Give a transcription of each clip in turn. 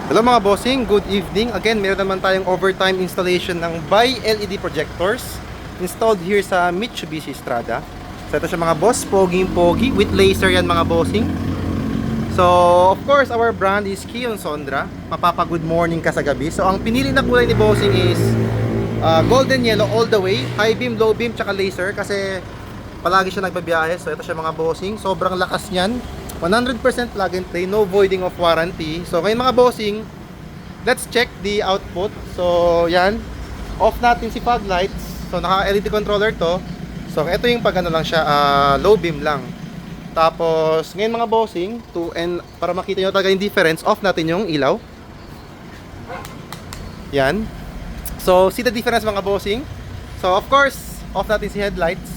Hello mga bossing, good evening. Again, meron naman tayong overtime installation ng by LED projectors installed here sa Mitsubishi Strada. So ito siya mga boss, poging-pogi with laser yan mga bossing. So of course, our brand is Kion Sondra. Mapapa good morning ka sa gabi. So ang pinili na kulay ni bossing is golden yellow all the way, high beam, low beam, tsaka laser kasi palagi siya nagbabiyahe. So ito siya mga bossing, sobrang lakas niyan. 100% plug and play, no voiding of warranty. So ngayon mga bossing, let's check the output. So yan, off natin si fog lights. So naka LED controller to. So ito yung pag ano lang siya, low beam lang. Tapos ngayon mga bossing, para makita nyo talaga yung difference, off natin yung ilaw. Yan. So see the difference mga bossing. So of course, off natin si headlights.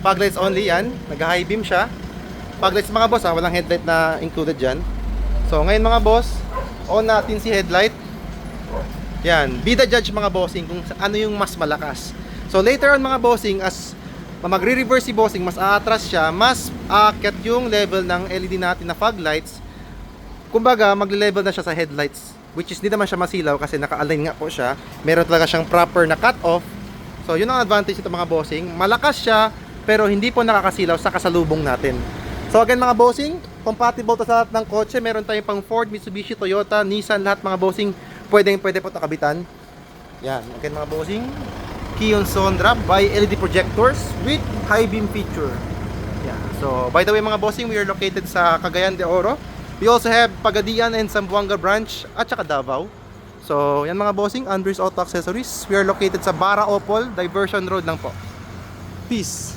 Fog lights only yan, nag-high beam siya. Fog lights mga boss, walang headlight na included dyan. So ngayon mga boss, on natin si headlight. Yan, be the judge mga bossing kung ano yung mas malakas. So later on mga bossing, as magre-reverse si bossing, mas aatras siya, mas aakyat yung level ng LED natin na fog lights. Kumbaga, magle-level na siya sa headlights, which is hindi naman siya masilaw kasi naka-align nga po siya. Meron talaga siyang proper na cut-off. So yun ang advantage nito mga bossing. Malakas siya, pero hindi po nakakasilaw sa kasalubong natin. So again mga bossing, compatible to sa lahat ng kotse. Meron tayong pang Ford, Mitsubishi, Toyota, Nissan, lahat mga bossing. Pwede po ito kabitan. Yan, again mga bossing, Kion Sondra by LED projectors with high beam feature. Yeah. So by the way mga bossing, we are located sa Cagayan de Oro. We also have Pagadian and Zamboanga branch at saka Davao. So yan mga bossing, Andres Auto Accessories. We are located sa Bara Opol, Diversion Road lang po. Peace.